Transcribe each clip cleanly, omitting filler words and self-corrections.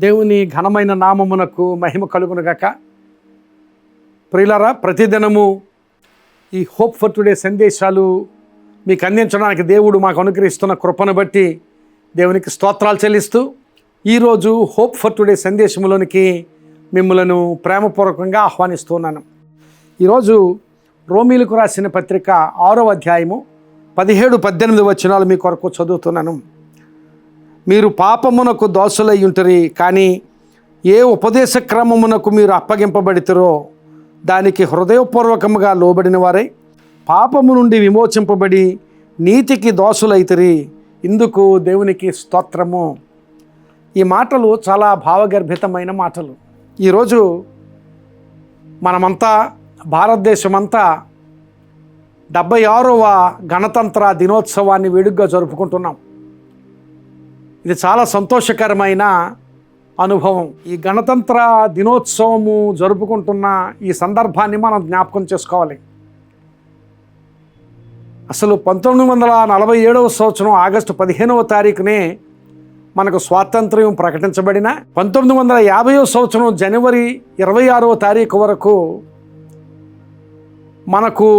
దేవుని ఘనమైన నామమునకు మహిమ కలుగునుగాక. ప్రియులారా, ప్రతిదినము ఈ హోప్ ఫర్ టుడే సందేశాలు మీకు అందించడానికి దేవుడు మాకు అనుగ్రహిస్తున్న కృపను బట్టి దేవునికి స్తోత్రాలు చెల్లిస్తూ ఈరోజు హోప్ ఫర్ టుడే సందేశంలోనికి మిమ్మలను ప్రేమపూర్వకంగా ఆహ్వానిస్తున్నాను. ఈరోజు రోమీలకు రాసిన పత్రిక 6వ అధ్యాయము 17-18 వచనాలు మీ కొరకు చదువుతున్నాను. మీరు పాపమునకు దోషులై ఉంటరి, కానీ ఏ ఉపదేశ క్రమమునకు మీరు అప్పగింపబడితిరో దానికి హృదయపూర్వకముగా లోబడిన వారై పాపము నుండి విమోచింపబడి నీతికి దోషులైతిరి. ఇందుకు దేవునికి స్తోత్రము. ఈ మాటలు చాలా భావగర్భితమైన మాటలు. ఈరోజు మనమంతా భారతదేశమంతా 76వ గణతంత్ర దినోత్సవాన్ని వేడుకగా జరుపుకుంటున్నాం. ఇది చాలా సంతోషకరమైన అనుభవం. ఈ గణతంత్ర దినోత్సవము జరుపుకుంటున్న ఈ సందర్భాన్ని మనం జ్ఞాపకం చేసుకోవాలి. అసలు 1947వ సంవత్సరం ఆగస్టు 15వ తారీఖునే మనకు స్వాతంత్ర్యం ప్రకటించబడిన 1950వ సంవత్సరం జనవరి 26వ తారీఖు వరకు మనకు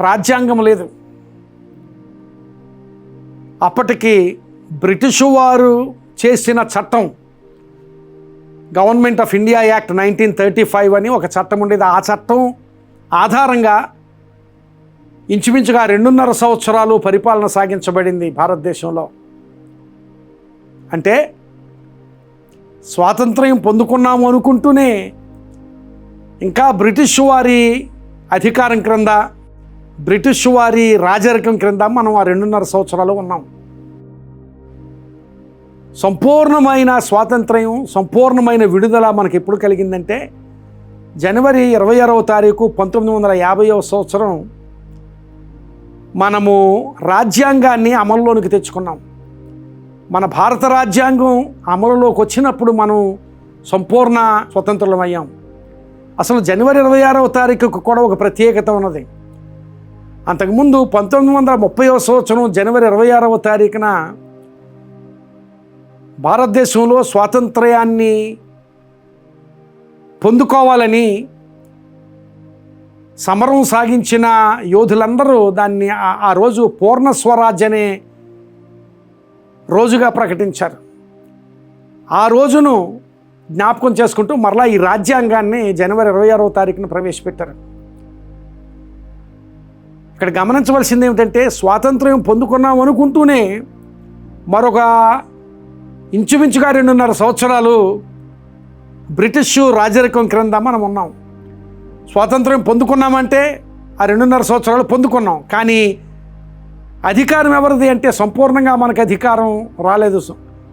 రాజ్యాంగం లేదు. అప్పటికి బ్రిటిషు వారు చేసిన చట్టం గవర్నమెంట్ ఆఫ్ ఇండియా యాక్ట్ 1935 అని ఒక చట్టం ఉండేది. ఆ చట్టం ఆధారంగా ఇంచుమించుగా 2.5 సంవత్సరాలు పరిపాలన సాగించబడింది భారతదేశంలో. అంటే స్వాతంత్ర్యం పొందుకున్నాము అనుకుంటూనే ఇంకా బ్రిటిష్ వారి అధికారం క్రింద, బ్రిటిష్ వారి రాజరికం క్రింద మనం ఆ 2.5 సంవత్సరాలు ఉన్నాం. సంపూర్ణమైన స్వాతంత్ర్యం, సంపూర్ణమైన విడుదల మనకి ఎప్పుడు కలిగిందంటే జనవరి 26వ తారీఖు 1950వ సంవత్సరం మనము రాజ్యాంగాన్ని అమల్లోనికి తెచ్చుకున్నాం. మన భారత రాజ్యాంగం అమలులోకి వచ్చినప్పుడు మనం సంపూర్ణ స్వతంత్రులమయ్యాం. అసలు జనవరి 26వ తారీఖుకు కూడా ఒక ప్రత్యేకత ఉన్నది. అంతకుముందు 1930వ సంవత్సరం జనవరి 26వ తారీఖున భారతదేశంలో స్వాతంత్ర్యాన్ని పొందుకోవాలని సమరం సాగించిన యోధులందరూ దాన్ని ఆ రోజు పూర్ణ స్వరాజ్ అనే రోజుగా ప్రకటించారు. ఆ రోజును జ్ఞాపకం చేసుకుంటూ మరలా ఈ రాజ్యాంగాన్ని జనవరి 26వ తారీఖున ప్రవేశపెట్టారు. ఇక్కడ గమనించవలసింది ఏమిటంటే స్వాతంత్ర్యం పొందుకున్నాం అనుకుంటూనే మరొక ఇంచుమించుగా 2.5 సంవత్సరాలు బ్రిటిష్ రాజరికం క్రింద మనం ఉన్నాం. స్వాతంత్ర్యం పొందుకున్నామంటే ఆ 2.5 సంవత్సరాలు పొందుకున్నాం, కానీ అధికారం ఎవరిది అంటే సంపూర్ణంగా మనకు అధికారం రాలేదు.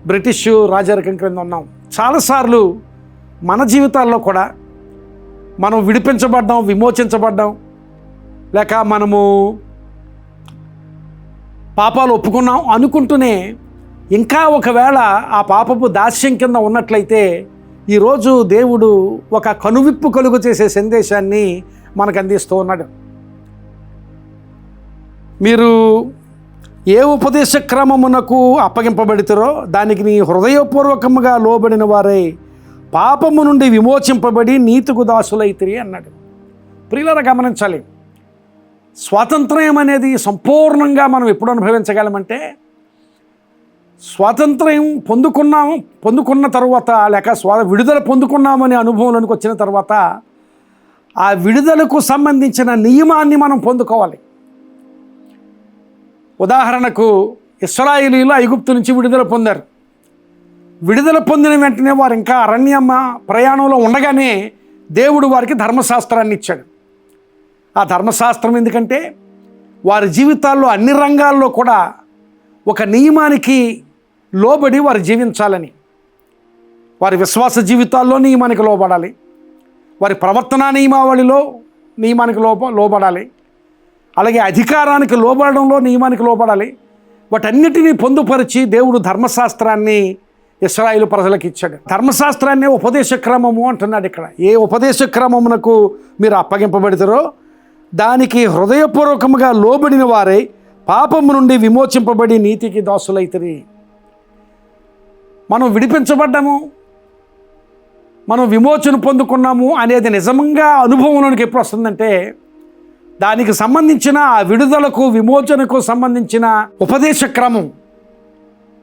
బ్రిటిష్ రాజరికం క్రింద ఉన్నాం. చాలాసార్లు మన జీవితాల్లో కూడా మనం విడిపించబడ్డాం, విమోచించబడ్డాం, లేక మనము పాపాలు ఒప్పుకున్నాం అనుకుంటూనే ఇంకా ఒకవేళ ఆ పాపపు దాస్యం కింద ఉన్నట్లయితే ఈరోజు దేవుడు ఒక కనువిప్పు కలుగు చేసే సందేశాన్ని మనకు అందిస్తూ ఉన్నాడు. మీరు ఏ ఉపదేశ క్రమమునకు అప్పగింపబడితారో దానికి నీ హృదయపూర్వకముగా లోబడిన వారై పాపము నుండి విమోచింపబడి నీతికి దాసులైతిరి అన్నాడు. ప్రియులారా, గమనించాలి, స్వాతంత్ర్యం అనేది సంపూర్ణంగా మనం ఎప్పుడు అనుభవించగలమంటే స్వాతంత్ర్యం పొందుకున్న తర్వాత, లేక విడుదల పొందుకున్నామనే అనుభవంలోనికి వచ్చిన తర్వాత ఆ విడుదలకు సంబంధించిన నియమాన్ని మనం పొందుకోవాలి. ఉదాహరణకు ఇశ్రాయేలీయులు ఐగుప్తు నుంచి విడుదల పొందారు. విడుదల పొందిన వెంటనే వారు ఇంకా అరణ్యమ ప్రయాణంలో ఉండగానే దేవుడు వారికి ధర్మశాస్త్రాన్ని ఇచ్చాడు. ఆ ధర్మశాస్త్రం ఎందుకంటే వారి జీవితాల్లో అన్ని రంగాల్లో కూడా ఒక నియమానికి లోబడి వారు జీవించాలని. వారి విశ్వాస జీవితాల్లో నియమానికి లోబడాలి, వారి ప్రవర్తనా నియమావళిలో నియమానికి లోబడాలి, అలాగే అధికారానికి లోబడడంలో నియమానికి లోబడాలి. వాటన్నిటినీ పొందుపరిచి దేవుడు ధర్మశాస్త్రాన్ని ఇశ్రాయేలు ప్రజలకు ఇచ్చాడు. ధర్మశాస్త్రాన్ని ఉపదేశ క్రమము అంటున్నాడు. ఇక్కడ ఏ ఉపదేశ క్రమమునకు మీరు అప్పగింపబడతారో దానికి హృదయపూర్వకముగా లోబడిన వారై పాపము నుండి విమోచింపబడి నీతికి దాసులైతిరి. మనం విడిపించబడ్డాము, మనం విమోచన పొందుకున్నాము అనేది నిజంగా అనుభవంలోనికి ఎప్పుడు వస్తుందంటే, దానికి సంబంధించిన ఆ విడుదలకు విమోచనకు సంబంధించిన ఉపదేశ క్రమం,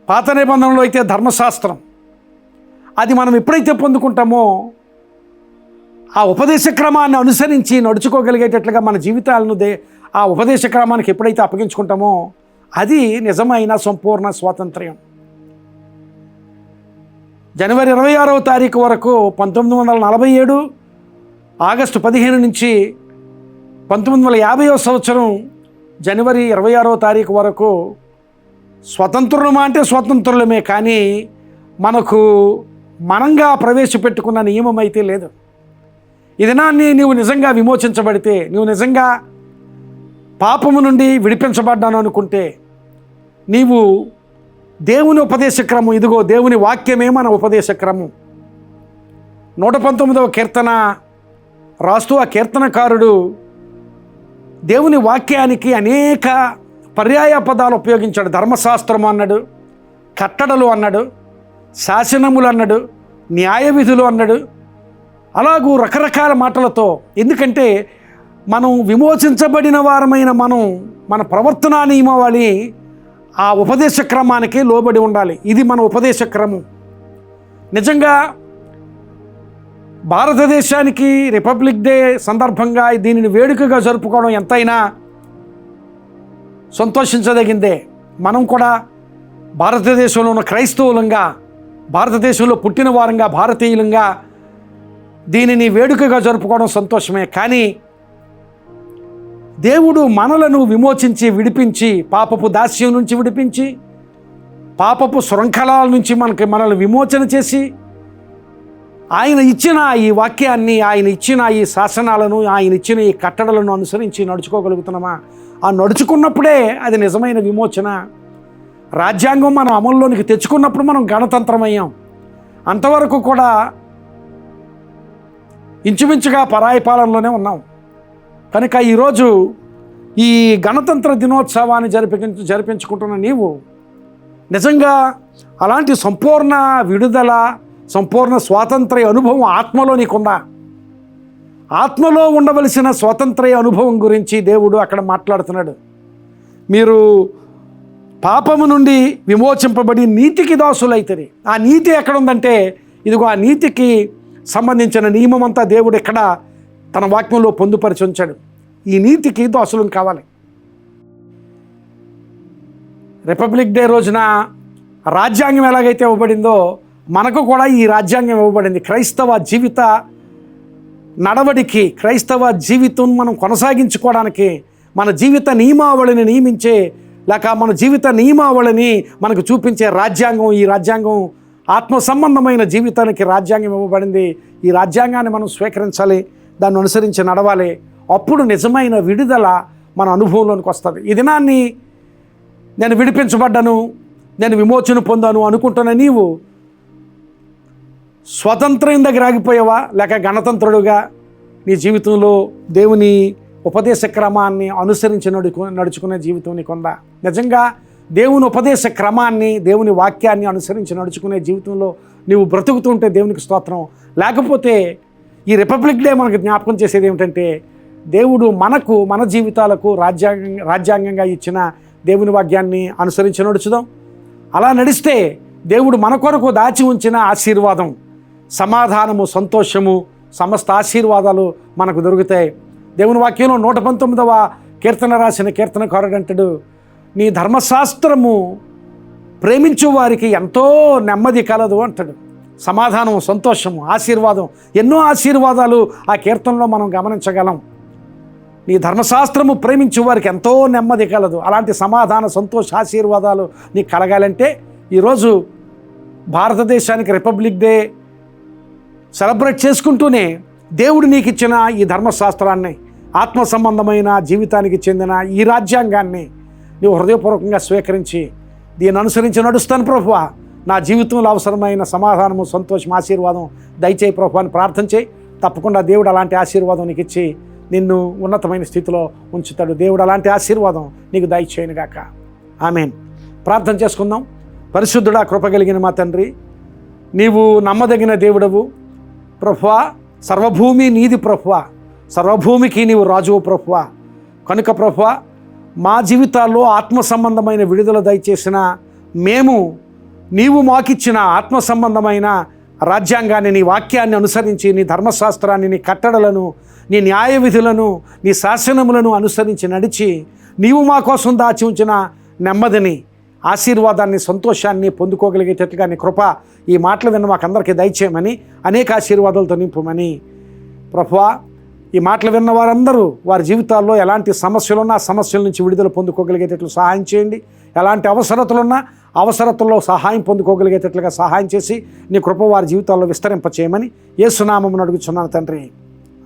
పాత నిబంధనలో అయితే ధర్మశాస్త్రం, అది మనం ఎప్పుడైతే పొందుకుంటామో ఆ ఉపదేశ క్రమాన్ని అనుసరించి నడుచుకోగలిగేటట్లుగా మన జీవితాలను ఆ ఉపదేశ క్రమానికి ఎప్పుడైతే అప్పగించుకుంటామో అది నిజమైన సంపూర్ణ స్వాతంత్ర్యం. జనవరి 26వ తారీఖు వరకు 1947 ఆగస్టు 15 నుంచి 1950వ సంవత్సరం జనవరి 26వ తారీఖు వరకు స్వతంత్రులమా అంటే స్వతంత్రులమే, కానీ మనకు మనంగా ప్రవేశపెట్టుకున్న నియమం అయితే లేదు. ఈ దినాన్ని నీవు నిజంగా విమోచించబడితే, నీవు నిజంగా పాపము నుండి విడిపించబడ్డాను అనుకుంటే, నీవు దేవుని ఉపదేశ క్రమం, ఇదిగో దేవుని వాక్యమే మన ఉపదేశ క్రమం. 119వ కీర్తన రాస్తూ ఆ కీర్తనకారుడు దేవుని వాక్యానికి అనేక పర్యాయ పదాలు ఉపయోగించాడు. ధర్మశాస్త్రము అన్నాడు, కట్టడలు అన్నాడు, శాసనములు అన్నాడు, న్యాయ విధులు అన్నాడు, అలాగూ రకరకాల మాటలతో. ఎందుకంటే మనం విమోచించబడిన వారమైన మనం మన ప్రవర్తనా నియమావళి ఆ ఉపదేశ క్రమానికి లోబడి ఉండాలి. ఇది మన ఉపదేశ క్రమం. నిజంగా భారతదేశానికి రిపబ్లిక్ డే సందర్భంగా దీనిని వేడుకగా జరుపుకోవడం ఎంతైనా సంతోషించదగిందే. మనం కూడా భారతదేశంలో ఉన్న క్రైస్తవులంగా, భారతదేశంలో పుట్టిన వారంగా, భారతీయులంగా దీనిని వేడుకగా జరుపుకోవడం సంతోషమే. కానీ దేవుడు మనలను విమోచించి విడిపించి, పాపపు దాస్యం నుంచి విడిపించి, పాపపు శృంఖలాల నుంచి మనల్ని విమోచన చేసి, ఆయన ఇచ్చిన ఈ వాక్యాన్ని, ఆయన ఇచ్చిన ఈ శాసనాలను, ఆయన ఇచ్చిన ఈ కట్టడలను అనుసరించి నడుచుకోగలుగుతున్నామా? ఆ నడుచుకున్నప్పుడే అది నిజమైన విమోచన. రాజ్యాంగం మనం అమల్లోనికి తెచ్చుకున్నప్పుడు మనం గణతంత్రమయ్యాం. అంతవరకు కూడా ఇంచుమించుగా పరాయి పాలనలోనే ఉన్నాం. కనుక ఈరోజు ఈ గణతంత్ర దినోత్సవాన్ని జరిపించుకుంటున్న నీవు నిజంగా అలాంటి సంపూర్ణ విడుదల, సంపూర్ణ స్వాతంత్ర్య అనుభవం ఆత్మలో నీకుందా? ఆత్మలో ఉండవలసిన స్వాతంత్ర్య అనుభవం గురించి దేవుడు అక్కడ మాట్లాడుతున్నాడు. మీరు పాపము నుండి విమోచింపబడి నీతికి దాసులైతేనే. ఆ నీతి ఎక్కడ ఉందంటే, ఇదిగో ఆ నీతికి సంబంధించిన నియమం అంతా దేవుడు ఇక్కడ తన వాక్యంలో పొందుపరిచి ఉంచాడు. ఈ నీతికి దాసులం కావాలి. రిపబ్లిక్ డే రోజున రాజ్యాంగం ఎలాగైతే ఇవ్వబడిందో మనకు కూడా ఈ రాజ్యాంగం ఇవ్వబడింది. క్రైస్తవ జీవిత నడవడికి, క్రైస్తవ జీవితం మనం కొనసాగించుకోవడానికి, మన జీవిత నియమావళిని నియమించే, లేక మన జీవిత నియమావళిని మనకు చూపించే రాజ్యాంగం, ఈ రాజ్యాంగం ఆత్మ సంబంధమైన జీవితానికి రాజ్యాంగం ఇవ్వబడింది. ఈ రాజ్యాంగాన్ని మనం స్వీకరించాలి, దాన్ని అనుసరించి నడవాలి. అప్పుడు నిజమైన విడుదల మన అనుభవంలోనికి వస్తుంది. ఈ దినాన్ని నేను విడిపించబడ్డాను, నేను విమోచన పొందాను అనుకుంటున్న నీవు స్వతంత్రం దగ్గర ఆగిపోయావా, లేక గణతంత్రుడుగా నీ జీవితంలో దేవుని ఉపదేశ క్రమాన్ని అనుసరించి నడుచుకునే జీవితం నీకుందా? నిజంగా దేవుని ఉపదేశ క్రమాన్ని, దేవుని వాక్యాన్ని అనుసరించి నడుచుకునే జీవితంలో నీవు బ్రతుకుతుంటే దేవునికి స్తోత్రం. లేకపోతే ఈ రిపబ్లిక్ డే మనకు జ్ఞాపకం చేసేది ఏమిటంటే, దేవుడు మనకు, మన జీవితాలకు రాజ్యాంగంగా ఇచ్చిన దేవుని వాక్యాన్ని అనుసరించి నడుచుదాం. అలా నడిస్తే దేవుడు మన కొరకు దాచి ఉంచిన ఆశీర్వాదం, సమాధానము, సంతోషము, సమస్త ఆశీర్వాదాలు మనకు దొరుకుతాయి. దేవుని వాక్యంలో 119వ కీర్తన రాసిన కీర్తనకారుడు అంటాడు, నీ ధర్మశాస్త్రము ప్రేమించు వారికి ఎంతో నెమ్మది కలదు అంటాడు. సమాధానం, సంతోషము, ఆశీర్వాదం, ఎన్నో ఆశీర్వాదాలు ఆ కీర్తనలో మనం గమనించగలం. నీ ధర్మశాస్త్రము ప్రేమించు వారికి ఎంతో నెమ్మది కలదు. అలాంటి సమాధాన, సంతోష, ఆశీర్వాదాలు నీకు కలగాలంటే ఈరోజు భారతదేశానికి రిపబ్లిక్ డే సెలబ్రేట్ చేసుకుంటూనే దేవుడు నీకు ఇచ్చిన ఈ ధర్మశాస్త్రాన్ని, ఆత్మ సంబంధమైన జీవితానికి చెందిన ఈ రాజ్యాంగాన్ని నీవు హృదయపూర్వకంగా స్వీకరించి దీన్ని అనుసరించి నడుస్తాను ప్రభువా, నా జీవితంలో అవసరమైన సమాధానము, సంతోషం, ఆశీర్వాదం దయచేయి ప్రభువా అని ప్రార్థన చేయి. తప్పకుండా దేవుడు అలాంటి ఆశీర్వాదం నీకు ఇచ్చి నిన్ను ఉన్నతమైన స్థితిలో ఉంచుతాడు. దేవుడు అలాంటి ఆశీర్వాదం నీకు దయచేయనుగాక. ఆమేన్. ప్రార్థన చేసుకుందాం. పరిశుద్ధుడా, కృప కలిగిన మా తండ్రి, నీవు నమ్మదగిన దేవుడవు ప్రభువా, సర్వభూమి నీది ప్రభువా, సర్వభూమికి నీవు రాజువు ప్రభువా. కనుక ప్రభువా, మా జీవితాల్లో ఆత్మ సంబంధమైన విడుదల దయచేసిన మేము నీవు మాకిచ్చిన ఆత్మ సంబంధమైన రాజ్యాంగాన్ని, నీ వాక్యాన్ని అనుసరించి, నీ ధర్మశాస్త్రాన్ని, నీ కట్టడలను, నీ న్యాయ విధులను, నీ శాసనములను అనుసరించి నడిచి నీవు మా కోసం దాచి ఉంచిన నెమ్మదిని, ఆశీర్వాదాన్ని, సంతోషాన్ని పొందుకోగలిగేటట్లుగా నీ కృప ఈ మాటలు విన్న మాకందరికీ దయచేయమని, అనేక ఆశీర్వాదాలతో నింపమని ప్రభువా. ఈ మాటలు విన్న వారందరూ వారి జీవితాల్లో ఎలాంటి సమస్యలున్నా ఆ సమస్యల నుంచి విడుదల పొందుకోగలిగేటట్లు సహాయం చేయండి. ఎలాంటి అవసరతలున్నా అవసరతల్లో సహాయం పొందుకోగలిగేటట్లుగా సహాయం చేసి నీ కృప వారి జీవితాల్లో విస్తరింపచేయమని యేసు నామమున అడుగుచున్నాను తండ్రి.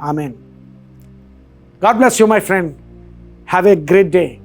Amen. God bless you my friend. Have a great day.